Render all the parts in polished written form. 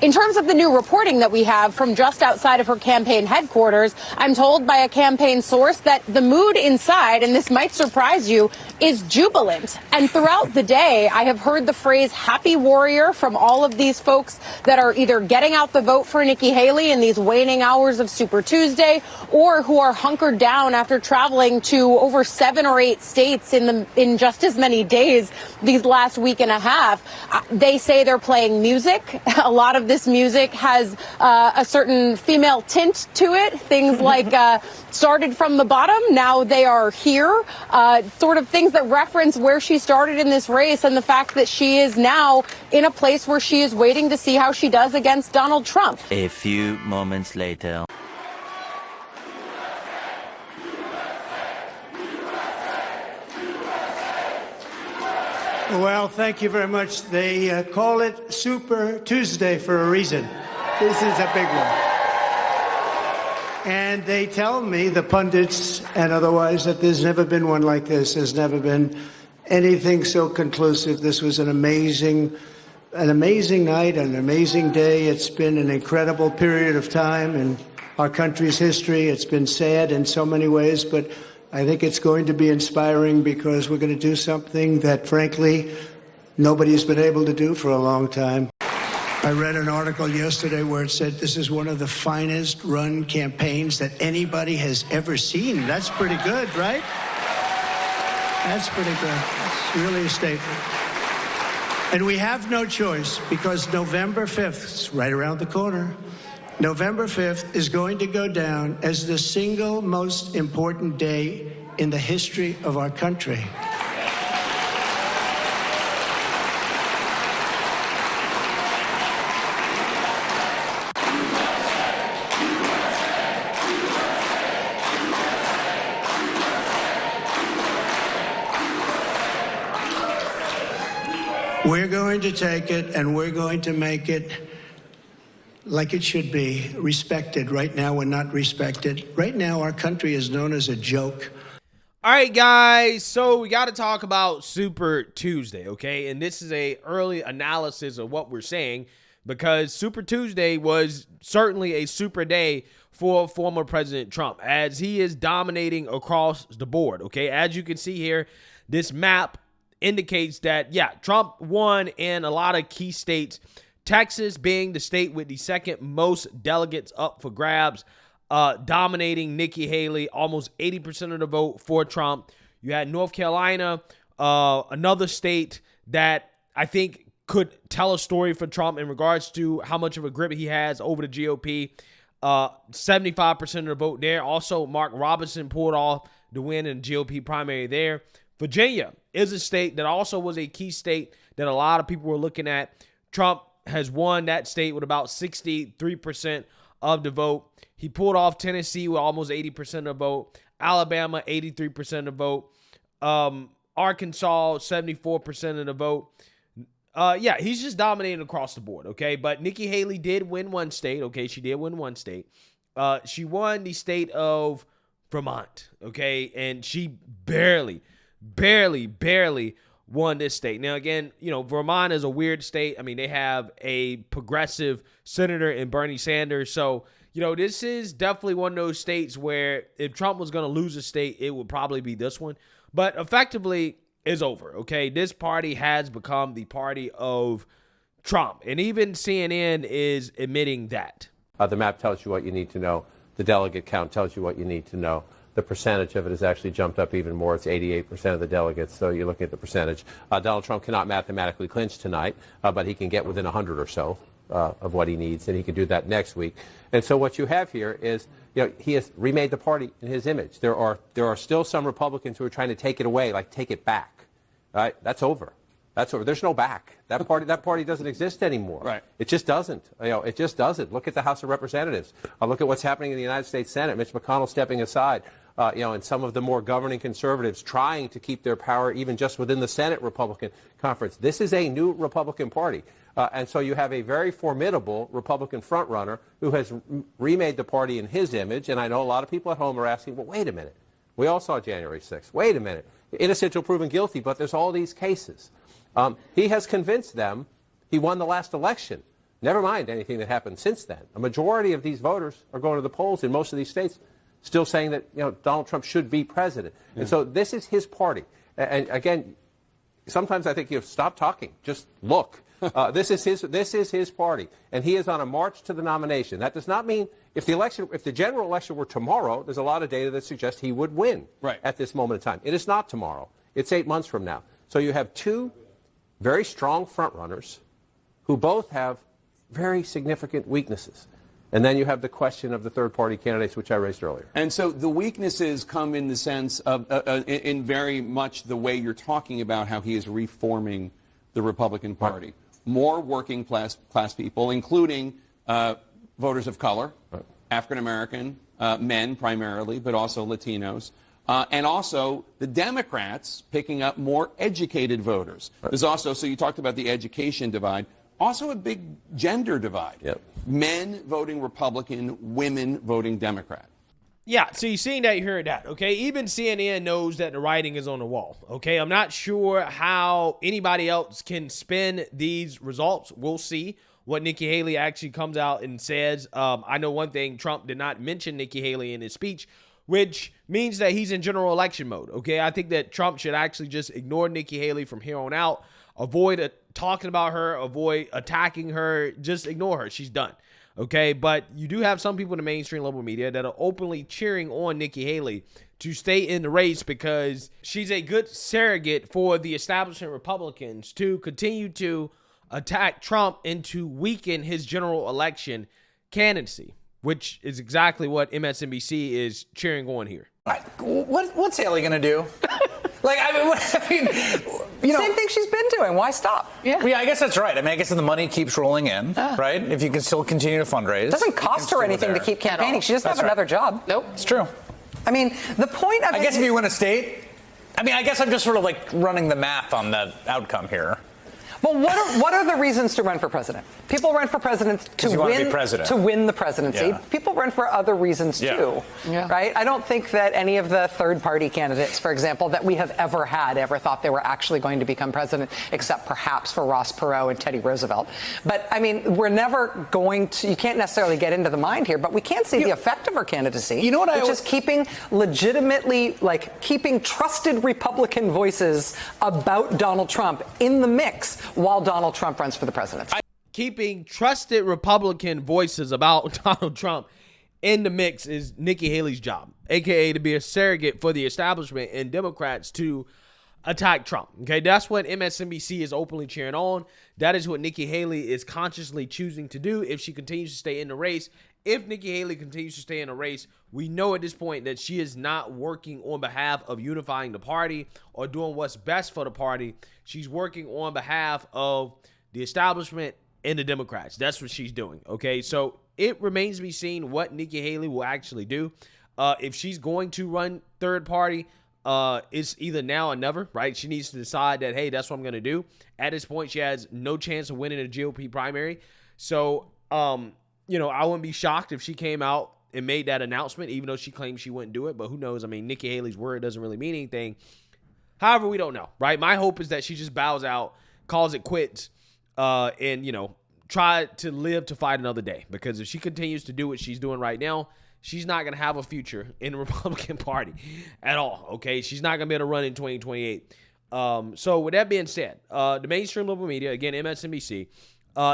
In terms of the new reporting that we have from just outside of her campaign headquarters, I'm told by a campaign source that the mood inside, and this might surprise you, is jubilant. And throughout the day, I have heard the phrase happy warrior from all of these folks that are either getting out the vote for Nikki Haley in these waning hours of Super Tuesday, or who are hunkered down after traveling to over 7 or 8 states in just as many days these last week and a half. They say they're playing music. A lot of this music has a certain female tint to it. Things like started from the bottom, now they are here. Sort of things that reference where she started in this race and the fact that she is now in a place where she is waiting to see how she does against Donald Trump. A few moments later. Well, thank you very much. They call it Super Tuesday for a reason. This is a big one. And they tell me, the pundits and otherwise, that there's never been one like this. There's never been anything so conclusive. This was an amazing night, an amazing day. It's been an incredible period of time in our country's history. It's been sad in so many ways, but I think it's going to be inspiring because we're going to do something that, frankly, nobody's been able to do for a long time. I read an article yesterday where it said this is one of the finest run campaigns that anybody has ever seen. That's pretty good, right? That's pretty good. It's really a statement. And we have no choice because November 5th is right around the corner. November 5th is going to go down as the single most important day in the history of our country. We're going to take it and we're going to make it like it should be, respected. Right now, we're not respected. Right now, our country is known as a joke. All right, guys, so we got to talk about Super Tuesday, okay? And this is a early analysis of what we're saying because Super Tuesday was certainly a super day for former President Trump as he is dominating across the board, okay? As you can see here, this map indicates that, yeah, Trump won in a lot of key states, Texas being the state with the second most delegates up for grabs, dominating Nikki Haley, almost 80% of the vote for Trump. You had North Carolina, another state that I think could tell a story for Trump in regards to how much of a grip he has over the GOP. 75% of the vote there. Also, Mark Robinson pulled off the win in the GOP primary there. Virginia is a state that also was a key state that a lot of people were looking at. Trump has won that state with about 63% of the vote. He pulled off Tennessee with almost 80% of the vote. Alabama, 83% of the vote. Arkansas, 74% of the vote. Yeah, he's just dominating across the board, okay? But Nikki Haley did win one state, okay? She did win one state. She won the state of Vermont, okay? And she barely won this state. Now, again, you know, Vermont is a weird state. I mean, they have a progressive senator in Bernie Sanders. So, you know, this is definitely one of those states where if Trump was going to lose a state, it would probably be this one. But effectively, it's over, okay? This party has become the party of Trump. And even CNN is admitting that. The map tells you what you need to know. The delegate count tells you what you need to know. The percentage of it has actually jumped up even more. It's 88% of the delegates, so you're looking at the percentage. Donald Trump cannot mathematically clinch tonight, but he can get within 100 or so of what he needs, and he can do that next week. And so what you have here is, you know, he has remade the party in his image. There are still some Republicans who are trying to take it away, like take it back. Right? That's over. That's over. There's no back. That party doesn't exist anymore. Right. It just doesn't. You know, it just doesn't. Look at the House of Representatives. Look at what's happening in the United States Senate. Mitch McConnell stepping aside. You know, and some of the more governing conservatives trying to keep their power even just within the Senate Republican conference. This is a new Republican Party. And so you have a very formidable Republican frontrunner who has remade the party in his image. And I know a lot of people at home are asking, well, wait a minute. We all saw January 6th. Wait a minute. Innocent until proven guilty, but there's all these cases. He has convinced them he won the last election. Never mind anything that happened since then. A majority of these voters are going to the polls in most of these states still saying that, Donald Trump should be president. Yeah. And so this is his party. And again, sometimes I think stop talking, just look. This is his party, and he is on a march to the nomination. That does not mean if the general election were tomorrow, there's a lot of data that suggests he would win at this moment in time. It is not tomorrow. It's 8 months from now. So you have two very strong frontrunners who both have very significant weaknesses. And then you have the question of the third-party candidates, which I raised earlier. And so the weaknesses come in the sense of, in very much the way you're talking about how he is reforming the Republican Party. Right. More working class people, including voters of color, African-American, men primarily, but also Latinos. And also the Democrats picking up more educated voters. Right. There's also, so you talked about the education divide, also a big gender divide. Yep. Men voting Republican, women voting Democrat. Yeah, so you've seen that, you heard that, okay? Even CNN knows that the writing is on the wall, okay? I'm not sure how anybody else can spin these results. We'll see what Nikki Haley actually comes out and says. I know one thing, Trump did not mention Nikki Haley in his speech, which means that he's in general election mode, okay? I think that Trump should actually just ignore Nikki Haley from here on out, avoid talking about her, avoid attacking her, just ignore her. She's done. Okay, but you do have some people in the mainstream liberal media that are openly cheering on Nikki Haley to stay in the race because she's a good surrogate for the establishment Republicans to continue to attack Trump and to weaken his general election candidacy, which is exactly what MSNBC is cheering on here. What's Haley going to do? Same thing she's been doing. Why stop? Yeah, I guess that's right. I mean, I guess if the money keeps rolling in, right? If you can still continue to fundraise. It doesn't cost her anything to keep campaigning. She doesn't have another job. Nope. It's true. I mean, the point of I guess if you win a state, I mean, I guess I'm just sort of like running the math on the outcome here. Well, what are the reasons to run for president? People run for president to win the presidency. Yeah. People run for other reasons too, right? I don't think that any of the third-party candidates, for example, that we have ever had ever thought they were actually going to become president, except perhaps for Ross Perot and Teddy Roosevelt. But I mean, we're never going to. You can't necessarily get into the mind here, but we can see the effect of her candidacy. You know what? Which is keeping keeping trusted Republican voices about Donald Trump in the mix while Donald Trump runs for the presidency. Keeping trusted Republican voices about Donald Trump in the mix is Nikki Haley's job, a.k.a. to be a surrogate for the establishment and Democrats to attack Trump. Okay, that's what MSNBC is openly cheering on. That is what Nikki Haley is consciously choosing to do if she continues to stay in the race. If Nikki Haley continues to stay in the race, we know at this point that she is not working on behalf of unifying the party or doing what's best for the party. She's working on behalf of the establishment and the Democrats. That's what she's doing, okay? So it remains to be seen what Nikki Haley will actually do. If she's going to run third party, it's either now or never, right? She needs to decide that, hey, that's what I'm going to do. At this point, she has no chance of winning a GOP primary. So, I wouldn't be shocked if she came out and made that announcement, even though she claims she wouldn't do it. But who knows? I mean, Nikki Haley's word doesn't really mean anything. However, we don't know, right? My hope is that she just bows out, calls it quits, and, try to live to fight another day. Because if she continues to do what she's doing right now, she's not going to have a future in the Republican Party at all, okay? She's not going to be able to run in 2028. So with that being said, the mainstream liberal media, again, MSNBC,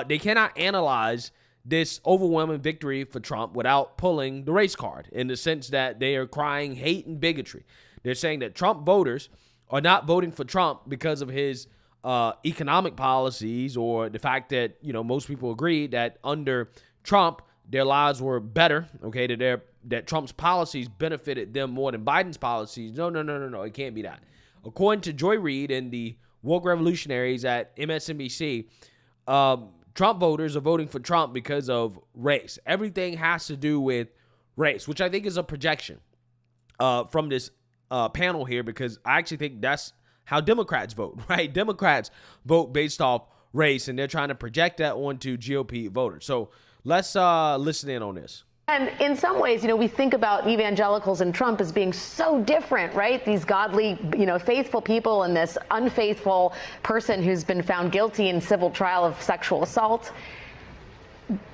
they cannot analyze this overwhelming victory for Trump without pulling the race card in the sense that they are crying hate and bigotry. They're saying that Trump voters are not voting for Trump because of his economic policies or the fact that, most people agree that under Trump, their lives were better, okay, that Trump's policies benefited them more than Biden's policies. No, it can't be that. According to Joy Reid and the woke revolutionaries at MSNBC, Trump voters are voting for Trump because of race. Everything has to do with race, which I think is a projection from this panel here, because I actually think that's how Democrats vote, right? Democrats vote based off race, and they're trying to project that onto GOP voters. So let's listen in on this. And in some ways, we think about evangelicals and Trump as being so different, right? These godly, faithful people and this unfaithful person who's been found guilty in civil trial of sexual assault.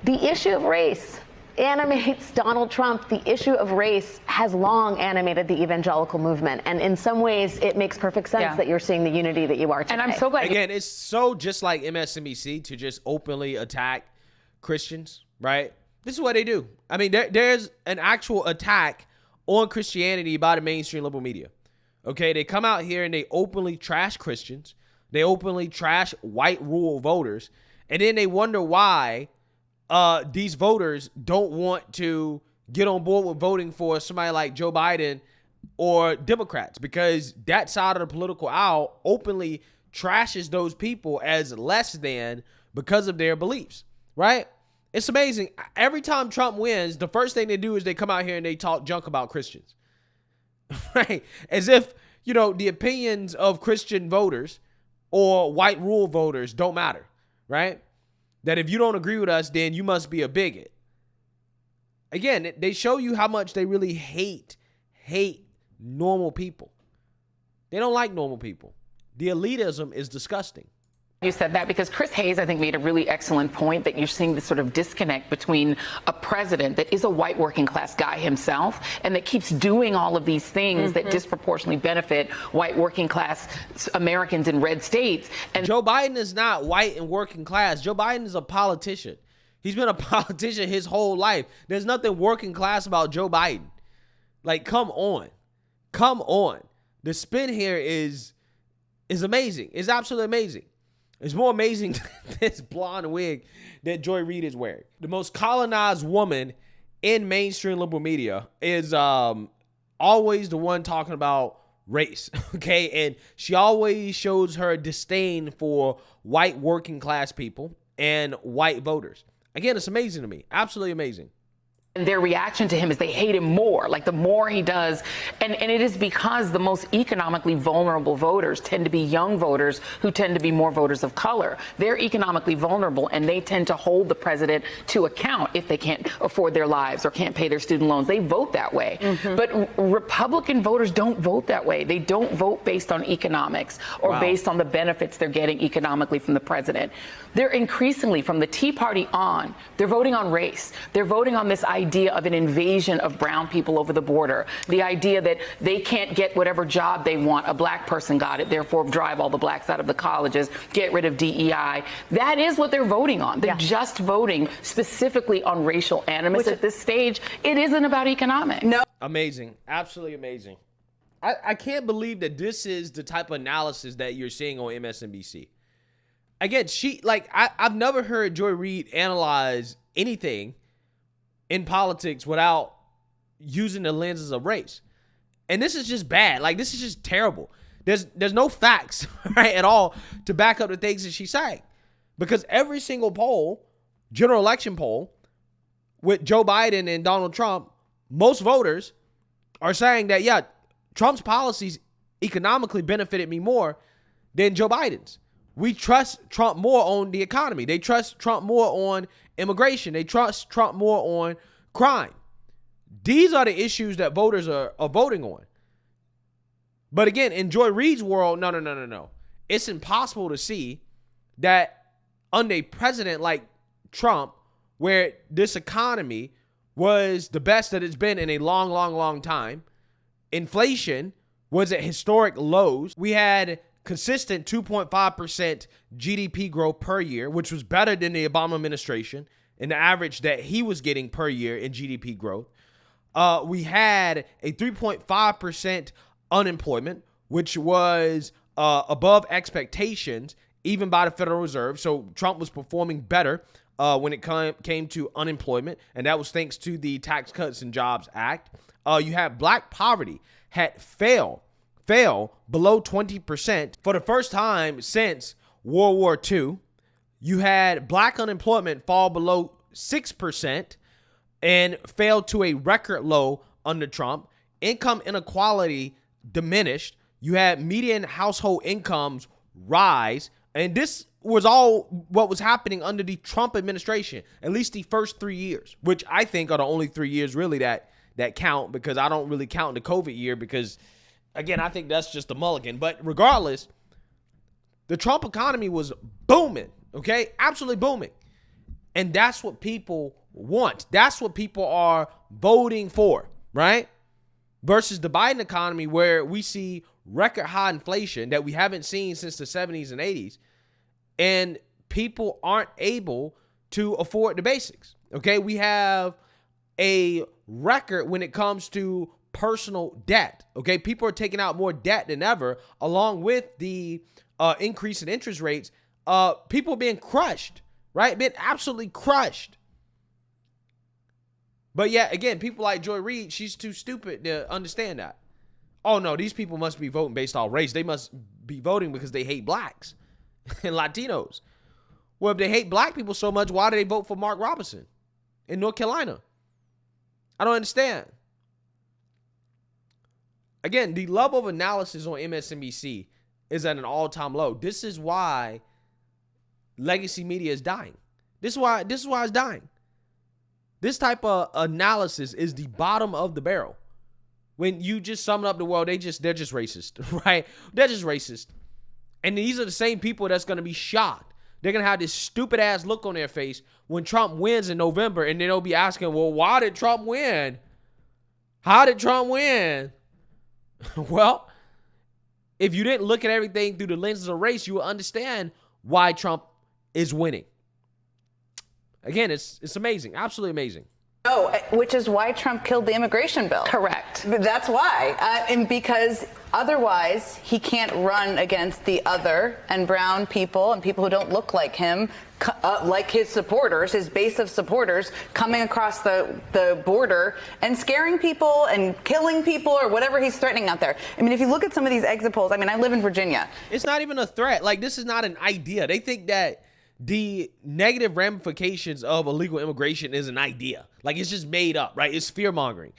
The issue of race animates Donald Trump. The issue of race has long animated the evangelical movement. And in some ways, it makes perfect sense that you're seeing the unity that you are today. And I'm so glad. Again, it's so just like MSNBC to just openly attack Christians, right? This is what they do. I mean, there's an actual attack on Christianity by the mainstream liberal media. Okay, they come out here and they openly trash Christians. They openly trash white rural voters. And then they wonder why these voters don't want to get on board with voting for somebody like Joe Biden or Democrats, because that side of the political aisle openly trashes those people as less than because of their beliefs, right? It's amazing. Every time Trump wins, the first thing they do is they come out here and they talk junk about Christians, right? As if, you know, the opinions of Christian voters or white rural voters don't matter, right? That if you don't agree with us, then you must be a bigot. Again, they show you how much they really hate normal people. They don't like normal people. The elitism is disgusting. You said that because Chris Hayes, I think, made a really excellent point that you're seeing this sort of disconnect between a president that is a white working class guy himself and that keeps doing all of these things that disproportionately benefit white working class Americans in red states. And Joe Biden is not white and working class. Joe Biden is a politician. He's been a politician his whole life. There's nothing working class about Joe Biden. Like, come on. Come on. The spin here is amazing. It's absolutely amazing. It's more amazing than this blonde wig that Joy Reid is wearing. The most colonized woman in mainstream liberal media is always the one talking about race, okay? And she always shows her disdain for white working class people and white voters. Again, it's amazing to me. Absolutely amazing. And their reaction to him is they hate him more, like the more he does. And it is because the most economically vulnerable voters tend to be young voters who tend to be more voters of color. They're economically vulnerable, and they tend to hold the president to account if they can't afford their lives or can't pay their student loans. They vote that way. But Republican voters don't vote that way. They don't vote based on economics or based on the benefits they're getting economically from the president. They're increasingly, from the Tea Party on, they're voting on race. They're voting on this idea of an invasion of brown people over the border. The idea that they can't get whatever job they want. A black person got it, therefore drive all the blacks out of the colleges, get rid of DEI. That is what they're voting on. They're just voting specifically on racial animus at this stage. It isn't about economics. No. Amazing. Absolutely amazing. I can't believe that this is the type of analysis that you're seeing on MSNBC. Again, I've never heard Joy Reid analyze anything in politics without using the lenses of race. And this is just bad. Like, this is just terrible. There's no facts, right, at all to back up the things that she's saying. Because every single poll, general election poll, with Joe Biden and Donald Trump, most voters are saying that, yeah, Trump's policies economically benefited me more than Joe Biden's. We trust Trump more on the economy. They trust Trump more on immigration. They trust Trump more on crime. These are the issues that voters are voting on. But again, in Joy Reid's world, no. It's impossible to see that under a president like Trump, where this economy was the best that it's been in a long time, inflation was at historic lows. We had consistent 2.5% GDP growth per year, which was better than the Obama administration and the average that he was getting per year in GDP growth. We had a 3.5% unemployment, which was above expectations, even by the Federal Reserve. So Trump was performing better when it came to unemployment, and that was thanks to the Tax Cuts and Jobs Act. You have black poverty had fell below 20% for the first time since World War II. You had black unemployment fall below 6% and fell to a record low under Trump. Income inequality diminished. You had median household incomes rise. And this was all what was happening under the Trump administration, at least the first 3 years, which I think are the only 3 years really that count, because I don't really count the COVID year because, again, I think that's just a mulligan. But regardless, the Trump economy was booming, okay? Absolutely booming. And that's what people want. That's what people are voting for, right? Versus the Biden economy, where we see record high inflation that we haven't seen since the 70s and 80s. And people aren't able to afford the basics. Okay, we have a record when it comes to personal debt. Okay, people are taking out more debt than ever, along with the increase in interest rates. People are being crushed, right? Being absolutely crushed. But yet, again, people like Joy Reid, she's too stupid to understand that. Oh, no, these people must be voting based on race. They must be voting because they hate blacks and Latinos. Well, if they hate black people so much, why do they vote for Mark Robinson in North Carolina? I don't understand. Again, the level of analysis on MSNBC is at an all-time low. This is why legacy media is dying. This is why it's dying. This type of analysis is the bottom of the barrel. When you just sum up the world, they're just racist, right? They're just racist. And these are the same people that's going to be shocked. They're going to have this stupid ass look on their face when Trump wins in November, and then they'll be asking, well, why did Trump win? How did Trump win? Well, if you didn't look at everything through the lenses of race, you will understand why Trump is winning. Again, it's amazing. Absolutely amazing. No, which is why Trump killed the immigration bill. Correct. That's why. And because otherwise he can't run against the other and brown people and people who don't look like him, like his supporters, his base of supporters, coming across the border and scaring people and killing people or whatever he's threatening out there. I mean, if you look at some of these exit polls, I mean, I live in Virginia. It's not even a threat. Like, this is not an idea. They think that the negative ramifications of illegal immigration is an idea. Like, it's just made up, right? It's fear-mongering.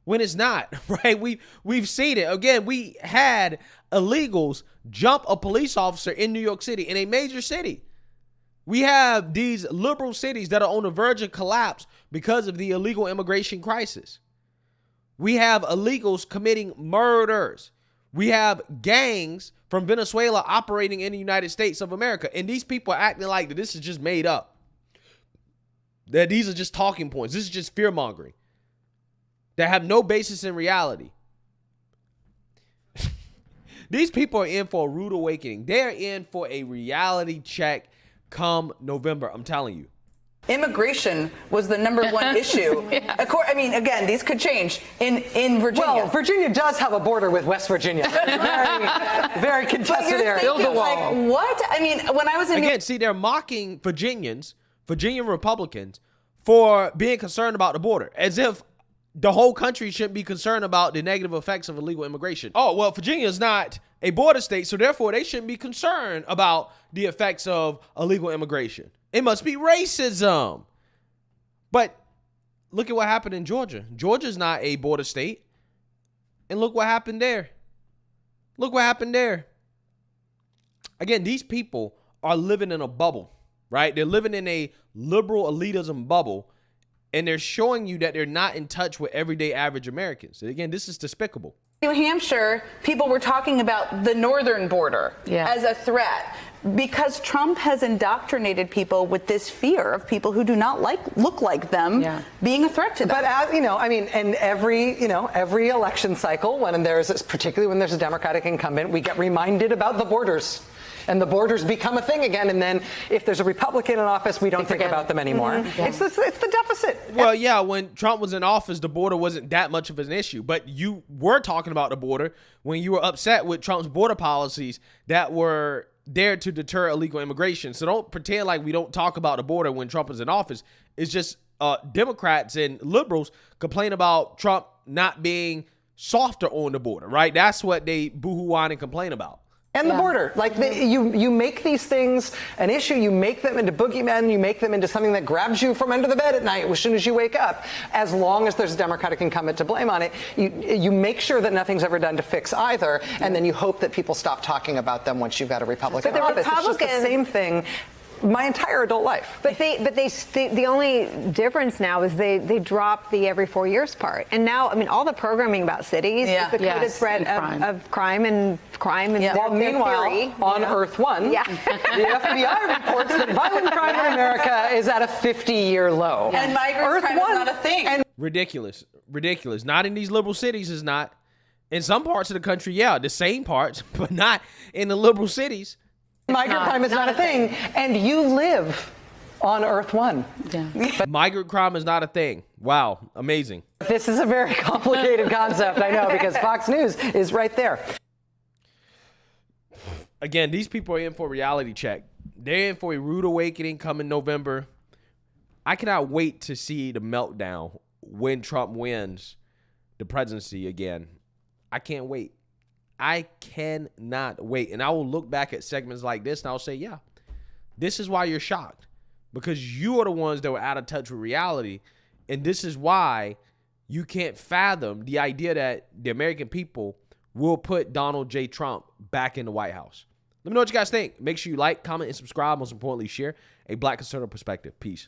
When it's not, right? We've seen it. Again, we had illegals jump a police officer in New York City, in a major city. We have these liberal cities that are on the verge of collapse because of the illegal immigration crisis. We have illegals committing murders. We have gangs from Venezuela operating in the United States of America. And these people are acting like that this is just made up. That these are just talking points. This is just fear-mongering that have no basis in reality. These people are in for a rude awakening. They're in for a reality check come November. I'm telling you. Immigration was the #1 issue. Yeah. I mean, again, these could change in Virginia. Well, Virginia does have a border with West Virginia. Very contested area. Build the wall. Like, what? I mean, when I was in see, they're mocking Virginian Republicans for being concerned about the border, as if the whole country shouldn't be concerned about the negative effects of illegal immigration. Oh, well, Virginia is not a border state, so therefore they shouldn't be concerned about the effects of illegal immigration. It must be racism. But look at what happened in Georgia. Georgia's not a border state. And look what happened there. Look what happened there. Again, these people are living in a bubble, right? They're living in a liberal elitism bubble, and they're showing you that they're not in touch with everyday average Americans. And again, this is despicable. New Hampshire, people were talking about the northern border as a threat because Trump has indoctrinated people with this fear of people who do not look like them being a threat to them. But as you know, I mean, and every election cycle, particularly when there's a Democratic incumbent, we get reminded about the borders. And the borders become a thing again, and then if there's a Republican in office, we don't think about them anymore. Mm-hmm. Yeah. It's the deficit. Well, yeah, when Trump was in office, the border wasn't that much of an issue. But you were talking about the border when you were upset with Trump's border policies that were there to deter illegal immigration. So don't pretend like we don't talk about the border when Trump is in office. It's just Democrats and liberals complain about Trump not being softer on the border, right? That's what they boo-hoo whine and complain about. And the border, like you make these things an issue, you make them into boogeymen, you make them into something that grabs you from under the bed at night as soon as you wake up. As long as there's a Democratic incumbent to blame on it, you make sure that nothing's ever done to fix either, and then you hope that people stop talking about them once you've got a Republican in office. It's just the same thing my entire adult life. But the only difference now is they dropped the every 4 years part, and now I mean all the programming about cities is the coded threat of crime and Well, meanwhile, theory, on Earth One, the FBI reports that violent crime in America is at a 50-year low. And migrant crime is not a thing. Ridiculous. Not in these liberal cities is not. In some parts of the country, yeah, the same parts, but not in the liberal cities. Migrant crime is not a thing, and you live on Earth One. Yeah. Migrant crime is not a thing. Wow, amazing. This is a very complicated concept, I know, because Fox News is right there. Again, these people are in for a reality check. They're in for a rude awakening coming November. I cannot wait to see the meltdown when Trump wins the presidency again. I can't wait. I cannot wait. And I will look back at segments like this and I'll say, yeah, this is why you're shocked. Because you are the ones that were out of touch with reality. And this is why you can't fathom the idea that the American people will put Donald J. Trump back in the White House. Let me know what you guys think. Make sure you like, comment, and subscribe. Most importantly, share a Black conservative perspective. Peace.